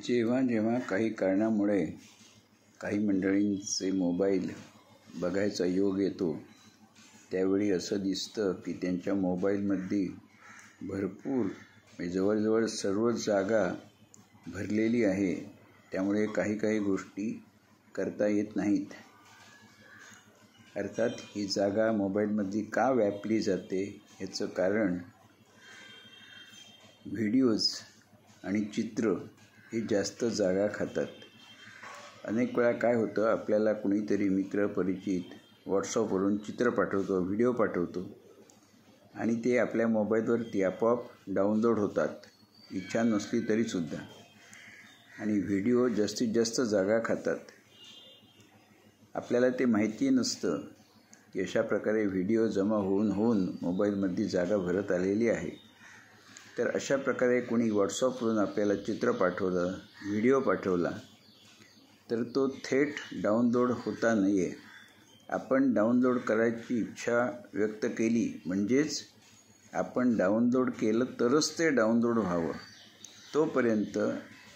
जेव्हा जेव्हा काही कारणामुळे काही मंडळींचे मोबाईल बघायचा योग येतो त्यावेळी असं दिसतं की त्यांच्या मोबाईलमध्ये भरपूर जवळजवळ सर्व जागा भरलेली आहे. त्यामुळे काही गोष्टी करता येत नाहीत. अर्थात ही जागा मोबाईलमध्ये का व्यापली जाते याचं कारण व्हिडिओज आणि चित्र हे जास्त जागा खातात. अनेक वेळा काय होतं, आपल्याला कुणीतरी मित्र परिचित व्हॉट्सअपवरून चित्र पाठवतो, व्हिडिओ पाठवतो आणि ते आपल्या मोबाईलवरती आपोआप डाउनलोड होतात, इच्छा नसली तरीसुद्धा. आणि व्हिडिओ जास्तीत जास्त जागा खातात. आपल्याला ते माहिती नसतं की अशा प्रकारे व्हिडिओ जमा होऊन मोबाईलमध्ये जागा भरत आलेली आहे. तर अशा प्रकारे कोणी व्हॉट्सअपवरून आपल्याला चित्र पाठवलं, व्हिडिओ पाठवला तर तो थेट डाउनलोड होता नये. आपण डाउनलोड करायची इच्छा व्यक्त केली म्हणजेच आपण डाउनलोड केलं तरच ते डाउनलोड व्हावं. तोपर्यंत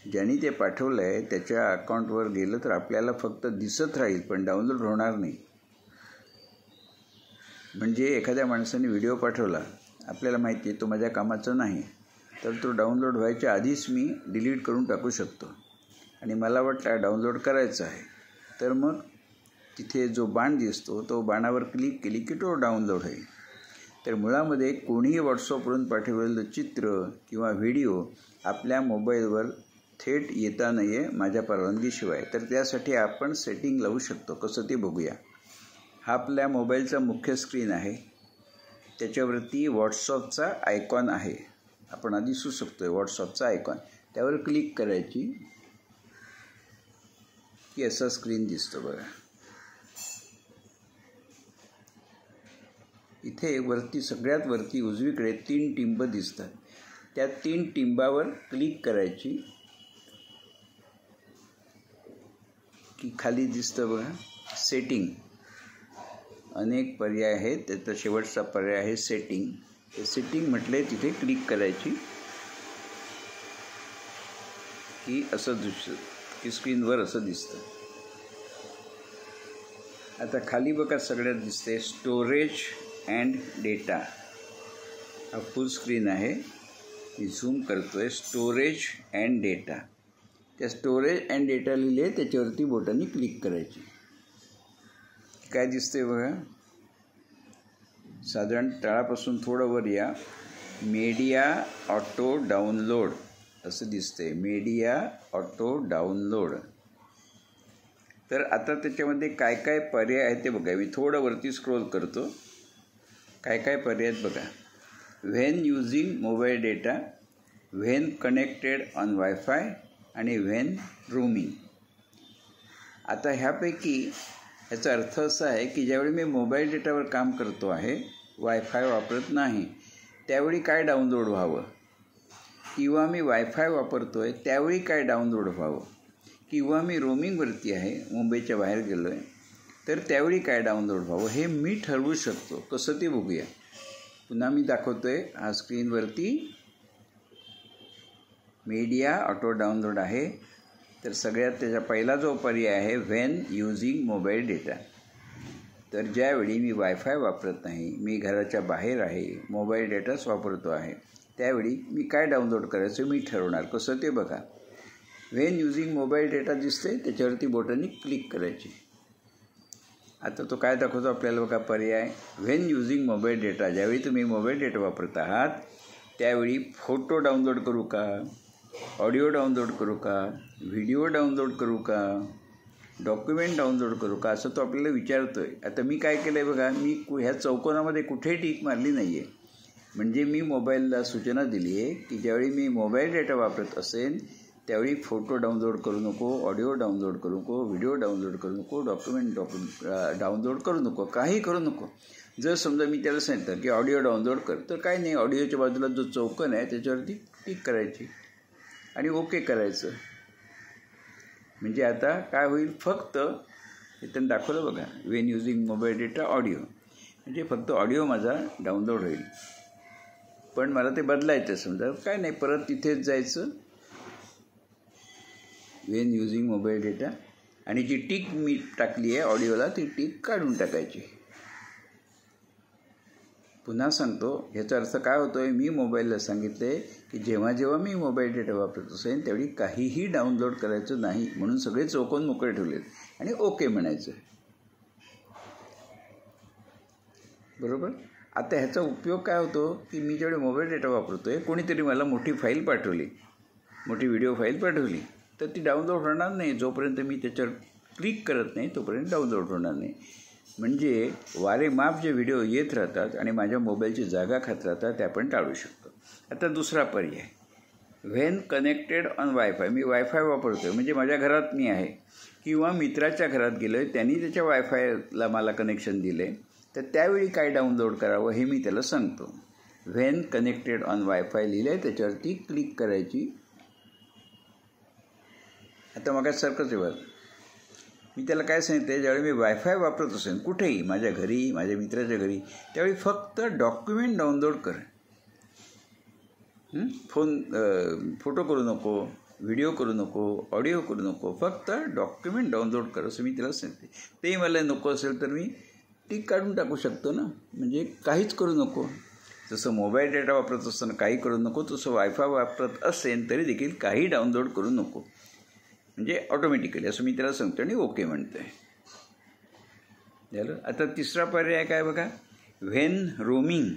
ज्यांनी ते पाठवलं आहे त्याच्या अकाउंटवर गेलं तर आपल्याला फक्त दिसत राहील पण डाउनलोड होणार नाही. म्हणजे एखाद्या माणसाने व्हिडिओ पाठवला, आपल्याला माहिती आहे तो माझ्या कामाचा नाही, तर तो डाउनलोड व्हायच्या आधीच मी डिलीट करून टाकू शकतो. आणि मला वाटलं डाउनलोड करायचं आहे तर मग तिथे जो बाण दिसतो तो बाणावर क्लिक केली की तो डाउनलोड होईल. तर मुळामध्ये कोणीही व्हॉट्सअपवरून पाठवलेलं चित्र किंवा व्हिडिओ आपल्या मोबाईलवर थेट येता नये माझ्या परवानगीशिवाय. तर त्यासाठी आपण सेटिंग लावू शकतो. कसं ते बघूया. हा आपल्या मोबाईलचा मुख्य स्क्रीन आहे. त्याच्यावरती व्हॉट्सअपचा आयकॉन आहे. आपण आधी दिसू शकतो व्हॉट्सअपचा आयकॉन. त्यावर क्लिक करायची की असा स्क्रीन दिसतो बघा. इथे वरती सगळ्यात वरती उजवीकडे 3 टिंब दिसतात. त्या 3 टिंबावर क्लिक करायची की खाली दिसतं बघा सेटिंग. अनेक पर्याय आहेत, त्याचा शेवटचा पर्याय आहे सेटिंग. ते सेटिंग म्हटले तिथे क्लिक करायची की असं दिसतं की स्क्रीनवर असं दिसतं. आता खाली बघा सगळ्यात दिसते स्टोरेज अँड डेटा. हा फुल स्क्रीन आहे. मी झूम करतोय. Storage and data. त्या स्टोरेज अँड डेटा लिहिले त्याच्यावरती बोटाने क्लिक करायची. काय दिसते बघा, साधारण तळापासून थोडं वर या. मीडिया ऑटो डाउनलोड असं दिसते. Media auto download. तर आता त्याच्यामध्ये काय पर्याय आहेत ते बघा. मी थोडं वरती स्क्रोल करतो. काय पर्याय आहेत बघा. When using mobile data, when connected on wifi आणि व्हेन रोमिंग. आता ह्यापैकी ह्याचा अर्थ असा आहे की ज्यावेळी मी मोबाईल डेटावर काम करतो आहे, वायफाय वापरत नाही, त्यावेळी काय डाउनलोड व्हावं, किंवा मी वायफाय वापरतो आहे त्यावेळी काय डाउनलोड व्हावं, किंवा मी रोमिंगवरती आहे, मुंबईच्या बाहेर गेलो आहे तर त्यावेळी काय डाउनलोड व्हावं हे मी ठरवू शकतो. कसं ते बघूया. पुन्हा मी दाखवतो आहे. हा स्क्रीनवरती मीडिया ऑटो डाउनलोड आहे. तर सगळ्यात त्याचा पहिला जो पर्याय आहे व्हेन युजिंग मोबाईल डेटा. तर ज्यावेळी मी वायफाय वापरत नाही, मी घराच्या बाहेर आहे, मोबाईल डेटाच वापरतो आहे, त्यावेळी मी काय डाउनलोड करायचं मी ठरवणार. कसं ते बघा. व्हेन युजिंग मोबाईल डेटा दिसते, त्याच्यावरती बोटाने क्लिक करायची. आता तो काय दाखवतो आपल्याला बघा पर्याय. When using mobile data. ज्यावेळी तुम्ही मोबाईल डेटा वापरत आहात त्यावेळी फोटो डाउनलोड करू का, ऑडिओ डाउनलोड करू का, व्हिडिओ डाउनलोड करू का, डॉक्युमेंट डाउनलोड करू का, असं तो आपल्याला विचारतो आहे. आता मी काय केलं आहे बघा. मी ह्या चौकोनामध्ये कुठेही टिक मारली नाही आहे. म्हणजे मी मोबाईलला सूचना दिली आहे की ज्यावेळी मी मोबाईल डेटा वापरत असेल त्यावेळी फोटो डाउनलोड करू नको, ऑडिओ डाउनलोड करू नको, व्हिडिओ डाउनलोड करू नको, डॉक्युमेंट डाउनलोड करू नको, काही करू नको. जर समजा मी त्याला सांगितलं की ऑडिओ डाउनलोड कर, तर काय नाही, ऑडिओच्या बाजूला जो चौकोन आहे त्याच्यावरती क्लिक करायची आणि ओके करायचं. म्हणजे आता काय होईल, फक्त इथं दाखवलं बघा when using mobile data audio, म्हणजे फक्त ऑडिओ माझा डाउनलोड होईल. पण मला ते बदलायचं समजा काय नाही, परत तिथेच जायचं व्हेन युजिंग मोबाईल डेटा, आणि जी टिक मी टाकली आहे ऑडिओला ती टिक काढून टाकायची. पुन्हा सांगतो, ह्याचा अर्थ काय होतो आहे, मी मोबाईलला सांगितलं आहे की जेव्हा जेव्हा मी मोबाईल डेटा वापरत असेल त्यावेळी काहीही डाउनलोड करायचं नाही, म्हणून सगळे चौकोन मोकळे ठेवलेत आणि ओके म्हणायचं. बरोबर. आता ह्याचा उपयोग काय होतो की मी जेवढे मोबाईल डेटा वापरतो आहे, कोणीतरी मला मोठी फाईल पाठवली, मोठी व्हिडिओ फाईल पाठवली, तर ती डाउनलोड होणार नाही. जोपर्यंत मी त्याच्यावर क्लिक करत नाही तोपर्यंत डाउनलोड होणार नाही. म्हणजे वारेमाप जे व्हिडिओ येत राहतात आणि माझ्या मोबाईलची जागा खात राहतात ते आपण टाळू शकतो. आता दुसरा पर्याय, when connected on wifi. Me wifi वापरतो आहे, म्हणजे माझ्या घरात मी आहे किंवा मित्राच्या घरात गेलो आहे, त्यांनी त्याच्या वायफायला मला कनेक्शन दिलं आहे, तर त्यावेळी काय डाउनलोड करावं हे मी त्याला सांगतो. व्हेन कनेक्टेड ऑन वायफाय लिहिलं आहे, त्याच्यावरती क्लिक करायची. आता मग सारखंच आहे, मी त्याला काय सांगितलं, ज्यावेळी मी वायफाय वापरत असेल कुठेही, माझ्या घरी, माझ्या मित्राच्या घरी, त्यावेळी फक्त डॉक्युमेंट डाउनलोड कर. फोटो करू नको, व्हिडिओ करू नको, ऑडिओ करू नको, फक्त डॉक्युमेंट डाउनलोड कर असं मी त्याला सांगते. तेही मला नको असेल तर मी टिक काढून टाकू शकतो ना. म्हणजे काहीच करू नको. जसं मोबाईल डेटा वापरत असताना काही करू नको, तसं वायफाय वापरत असेल तरी देखील काही डाउनलोड करू नको, म्हणजे ऑटोमॅटिकली असं मी त्याला सांगतो आणि ओके म्हणतो आहे. झालं. आता तिसरा पर्याय काय बघा, व्हेन रोमिंग.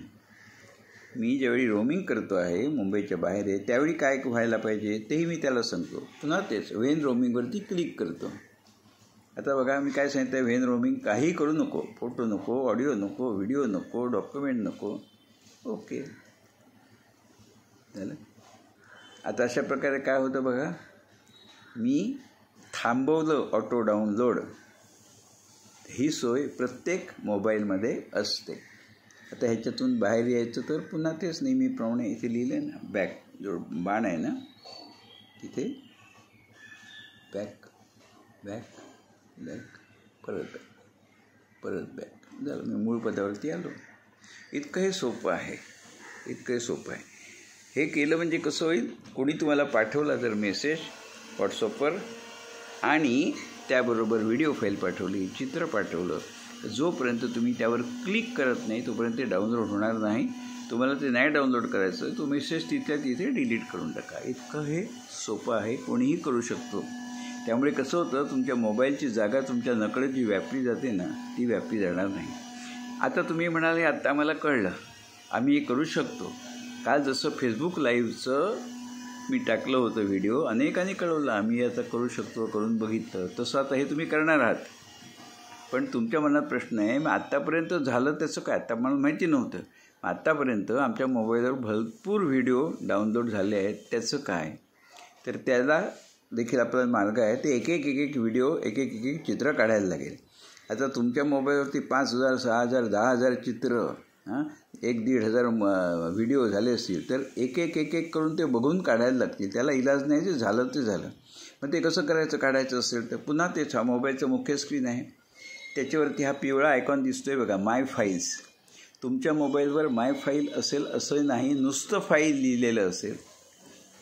मी ज्यावेळी रोमिंग करतो आहे, मुंबईच्या बाहेर आहे, त्यावेळी काय व्हायला पाहिजे तेही मी त्याला सांगतो. पुन्हा तेच व्हेन रोमिंगवरती क्लिक करतो. आता बघा मी काय सांगितलं, व्हेन रोमिंग काही करू नको, फोटो नको, ऑडिओ नको, व्हिडिओ नको, डॉक्युमेंट नको, ओके झालं. आता अशा प्रकारे काय होतं बघा, मी थांबवलं ऑटो डाउनलोड. ही सोय प्रत्येक मोबाईलमध्ये असते. आता ह्याच्यातून बाहेर यायचं तर पुन्हा तेच नेहमीप्रमाणे इथे लिहिलं आहे ना, बॅक जो बाण आहे ना तिथे, बॅक बॅक बॅक, परत बॅक, परत बॅक. झालं, मी मूळ पदावरती आलो. इतकं हे सोपं आहे, इतकं हे सोपं आहे. हे केलं म्हणजे कसं होईल, कोणी तुम्हाला पाठवला जर मेसेज व्हॉट्सअपवर आणि त्याबरोबर व्हिडिओ फाईल पाठवली, चित्र पाठवलं, जोपर्यंत तुम्ही त्यावर क्लिक करत नाही तोपर्यंत ते डाउनलोड होणार नाही. तुम्हाला ते नाही डाउनलोड करायचं, तो मेसेज तिथल्या तिथे डिलीट करून टाका. इतकं हे सोपं आहे, कोणीही करू शकतो. त्यामुळे कसं होतं, तुमच्या मोबाईलची जागा तुमच्या नकळत जी व्यापली जाते ना, ती व्यापली जाणार नाही. आता तुम्ही म्हणाले आत्ता मला कळलं, आम्ही हे करू शकतो. काल जसं फेसबुक लाईव्हचं मी टाकलं होतं व्हिडिओ, अनेकांनी कळवलं आम्ही आता करू शकतो, करून बघितलं, तसं आता हे तुम्ही करणार आहात. पण तुमच्या मनात प्रश्न आहे, मग आत्तापर्यंत झालं त्याचं काय, आता मला माहिती नव्हतं. आत्तापर्यंत आमच्या मोबाईलवर भरपूर व्हिडिओ डाउनलोड झाले आहेत, त्याचं काय. तर त्याला देखील आपला मार्ग आहे, ते एक एक व्हिडिओ, एक एक चित्र काढायला लागेल. आता तुमच्या मोबाईलवरती 5,000, 6,000, 10,000 चित्र, 1,000-1,500 व्हिडिओ झाले असतील, तर एक एक करून ते बघून काढायला लागतील. त्याला इलाज नाही, जे झालं ते झालं. मग ते कसं करायचं, काढायचं असेल तर पुन्हा तेच, हा मोबाईलचं मुख्य स्क्रीन आहे, त्याच्यावरती हा पिवळा आयकॉन दिसतोय बघा, माय फाईल्स. तुमच्या मोबाईलवर माय फाईल असेल असं नाही, नुसतं फाईल लिहिलेलं असेल,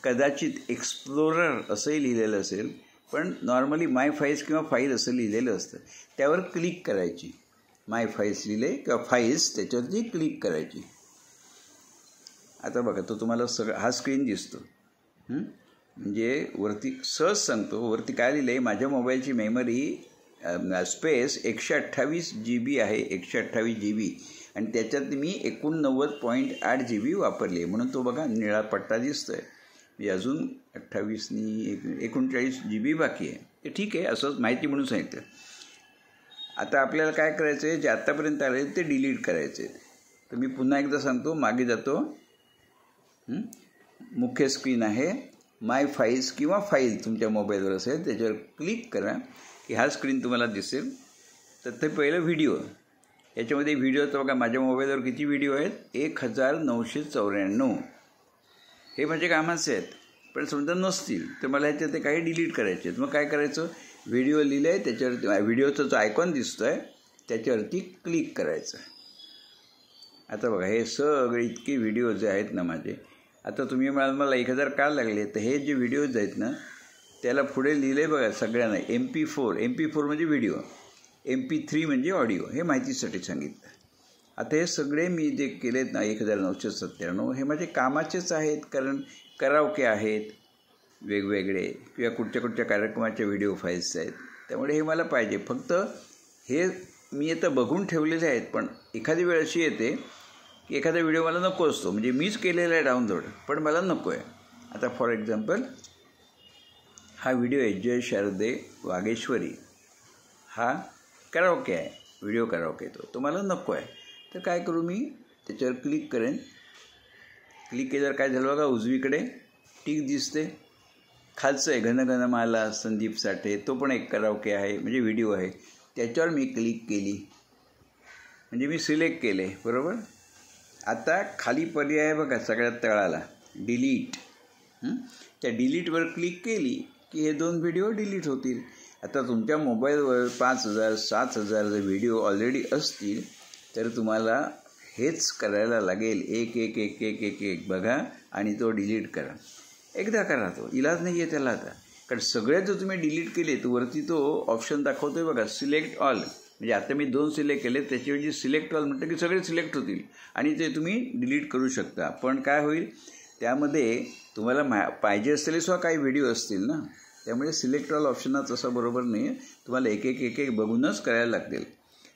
कदाचित एक्सप्लोरर असंही लिहिलेलं असेल, पण नॉर्मली माय फाईल्स किंवा फाईल असं लिहिलेलं असतं. त्यावर क्लिक करायची, माय फाईल्स लिहिले किंवा फाईल्स, त्याच्यावरती क्लिक करायची. आता बघा, तो तुम्हाला हा स्क्रीन दिसतो. म्हणजे वरती सहज सांगतो, वरती काय लिहिलं आहे, माझ्या मोबाईलची मेमरी स्पेस 128 GB आहे, 128 GB, आणि त्याच्यात मी 89.8 GB वापरली आहे, म्हणून तो बघा निळा पट्टा दिसतो आहे. म्हणजे अजून 28नी 39 GB बाकी आहे. ते ठीक आहे, असंच माहिती म्हणून सांगितलं. आता आपल्याला काय करायचं आहे, जे आत्तापर्यंत आले ते डिलीट करायचे. तर मी पुन्हा एकदा सांगतो, मागे जातो, मुख्य स्क्रीन आहे, माय फाईल्स किंवा फाईल तुमच्या मोबाईलवर असेल त्याच्यावर क्लिक करा की हा स्क्रीन तुम्हाला दिसेल. तर ते पहिलं व्हिडिओ, याच्यामध्ये व्हिडिओचं बघा, माझ्या मोबाईलवर किती व्हिडिओ आहेत, 1994. हे माझे कामाचे आहेत, पण समजा नसतील तर मला ह्याच्यात ते काही डिलीट करायचे आहेत. मग काय करायचं, व्हिडिओ लिहिलं आहे त्याच्यावरती, व्हिडिओचा जो आयकॉन दिसतो आहे त्याच्यावरती क्लिक करायचं. आता बघा, हे सगळे इतके व्हिडिओ जे आहेत ना माझे, आता तुम्ही मला 1,000 का लागले, तर हे जे व्हिडिओज आहेत ना, त्याला पुढे लिहिलं आहे बघा सगळ्यांना MP4 म्हणजे व्हिडिओ, MP3 म्हणजे ऑडिओ, हे माहितीसाठी सांगितलं. आता हे सगळे मी जे केलेत ना 1997 हे माझे कामाचेच आहेत, कारण कराओके आहेत वेगवेगळे किंवा कुठच्या कार्यक्रमाच्या व्हिडिओ फाईल्स आहेत, त्यामुळे हे मला पाहिजे. फक्त हे मी आता बघून ठेवलेले आहेत, पण एखादी वेळ अशी येते की एखादा व्हिडिओ मला नको असतो, म्हणजे मीच केलेला आहे डाउनलोड पण मला नको आहे. आता फॉर एक्झाम्पल हा व्हिडिओ आहे जय शारदे वागेश्वरी, हा कराओके आहे, व्हिडिओ कराओके तो मला नको आहे. तर काय करू, मी त्याच्यावर क्लिक करेन. क्लिक केल्यावर काय झालं बघा, उजवीकडे टिक दिसते, खालचं आहे घनघनमाला संदीप साठे, तो पण एक कराओके आहे म्हणजे व्हिडिओ आहे. त्याच्यावर मी क्लिक केली म्हणजे मी सिलेक्ट केले, बरोबर. आता खाली पर्याय आहे बघा सगळ्यात तळाला डिलीट. त्या डिलीटवर क्लिक केली की हे 2 व्हिडिओ डिलीट होतील. आता तुमच्या मोबाईलवर 5000 7000 जर व्हिडिओ ऑलरेडी असतील तर तुम्हाला हेच करायला लागेल, एक बघा आणि तो डिलीट करा. एकदा करा, तो इलाज नाही आहे त्याला आता, कारण सगळ्यात जर तुम्ही डिलीट केले तर वरती तो ऑप्शन दाखवतोय बघा सिलेक्ट ऑल. म्हणजे आता मी 2 सिलेक्ट केले, त्याच्याऐवजी सिलेक्ट ऑल म्हटलं की सगळे सिलेक्ट होतील आणि ते तुम्ही डिलीट करू शकता. पण काय होईल, त्यामध्ये तुम्हाला पाहिजे असलेले सुद्धा काही व्हिडिओ असतील ना, त्यामुळे सिलेक्ट ऑल ऑप्शन तसं बरोबर नाही आहे. तुम्हाला एक बघूनच करायला लागतील.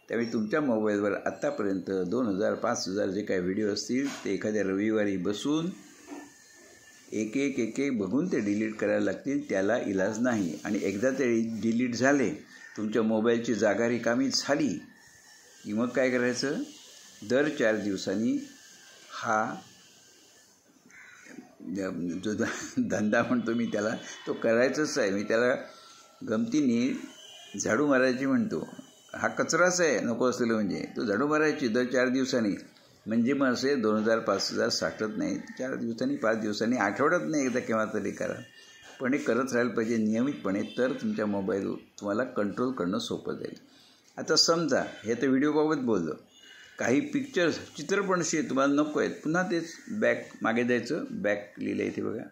त्यामुळे तुमच्या मोबाईलवर आत्तापर्यंत 2000 5000 जे काही व्हिडिओ असतील ते एखाद्या रविवारी बसून एक बघून ते डिलीट करायला लागतील, त्याला इलाज नाही. आणि एकदा ते डिलीट झाले, तुमच्या मोबाईलची जागा रिकामी झाली की मग काय करायचं, दर 4 दिवसांनी हा जो धंदा म्हणतो मी त्याला, तो करायचाच आहे. मी त्याला गमतीने झाडू मारायची म्हणतो. हा कचराच आहे नको असलेलं, म्हणजे तो झाडू मारायची दर 4 दिवसांनी, म्हणजे मग असे 2000 5000 साठत नाही. 4 दिवसांनी 5 दिवसांनी आठवड्यात नाही एकदा केव्हा तरी करा, पण हे करत राहायला पाहिजे नियमितपणे, तर तुमच्या मोबाईलवर तुम्हाला कंट्रोल करणं सोपं जाईल. आता समजा हे तर व्हिडिओबाबत बोललो, काही पिक्चर्स चित्रपटशी तुम्हाला नको आहेत, पुन्हा तेच बॅक मागे द्यायचं. बॅक लिहिलं इथे बघा,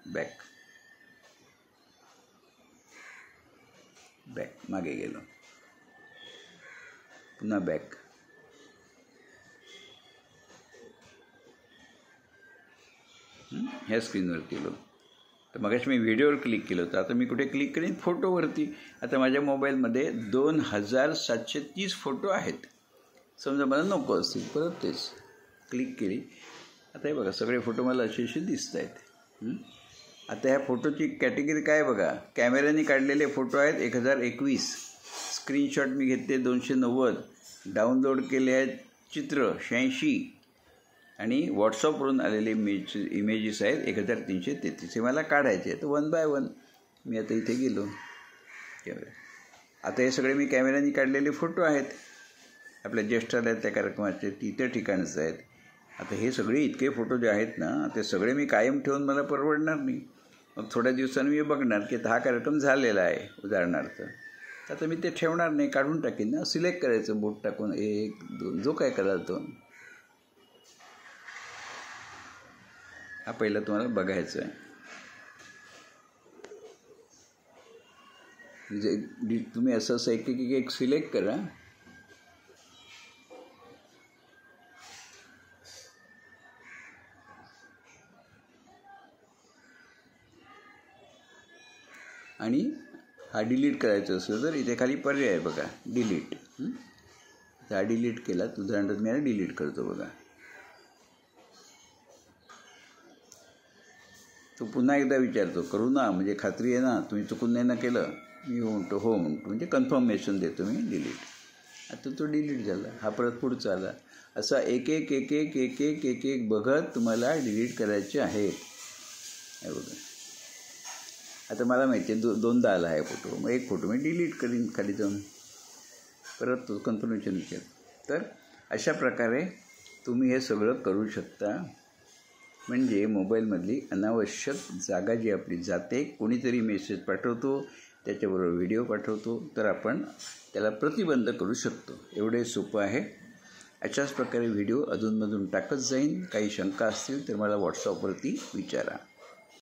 बॅक मागे गेलो, पुन्हा बॅक. ह्या स्क्रीनवर केलो. तर मगाशी मी व्हिडिओवर क्लिक केलं होतं, आता मी कुठे क्लिक करेन, फोटोवरती. आता माझ्या मोबाईलमध्ये 2730 फोटो आहेत. समजा मला नको असतील, परत तेच क्लिक केली. आता हे बघा सगळे फोटो मला असे दिसत आहेत. आता ह्या फोटोची कॅटेगरी काय बघा, कॅमेऱ्याने काढलेले फोटो आहेत 1021, स्क्रीनशॉट मी घेतले 290, डाउनलोड केले आहेत चित्र 86 आणि व्हॉट्सअपवरून आलेले इमेजेस आहेत 1333. हे मला काढायचे. तर 1 बाय 1 मी आता इथे गेलो कॅमेरा. आता हे सगळे मी कॅमेऱ्याने काढलेले फोटो आहेत आपल्या ज्येष्ठालयातल्या कार्यक्रमाचे, तिथे ठिकाणच आहेत. आता हे सगळे इतके फोटो जे आहेत ना, ते सगळे मी कायम ठेवून मला परवडणार नाही. मग थोड्या दिवसांनी मी बघणार की हा कार्यक्रम झालेला आहे उदाहरणार्थ, आता मी ते ठेवणार नाही, काढून टाकेन ना. सिलेक्ट करायचं बोट टाकून 1 2 जो काय कराल तो. हा पहिला तुम्हाला बघायचं आहे. म्हणजे तुम्ही असं एक सिलेक्ट करा. आणि हा डिलीट करायचं असेल तर इथे खाली पर्याय आहे बघा, डिलीट. हा डिलीट केला, उदाहरणार्थ मी डिलीट करतो बघा. तो पुन्हा एकदा विचारतो, करू ना, म्हणजे खात्री आहे ना, तुम्ही चुकून नाही ना केलं. मी म्हणतो हो म्हणतो, म्हणजे कन्फर्मेशन देतो मी डिलीट. आता तो डिलीट झाला. हा परत पुढचा आला. असा एक बघत तुम्हाला डिलीट करायचे आहेत. हे बघा, आता मला माहिती आहे 2दा आला आहे फोटो, मग एक फोटो मी डिलीट करीन खाली जाऊन, परत तो कन्फर्मेशन विचार. तर अशा प्रकारे तुम्ही हे सगळं करू शकता. म्हणजे मोबाईलमधली अनावश्यक जागा जी आपली जाते, कोणीतरी मेसेज पाठवतो, त्याच्याबरोबर व्हिडिओ पाठवतो, तर आपण त्याला प्रतिबंध करू शकतो. एवढे सोपं आहे. अशाच प्रकारे व्हिडिओ अधूनमधून टाकत जाईन. काही शंका असतील तर मला व्हॉट्सअपवरती विचारा.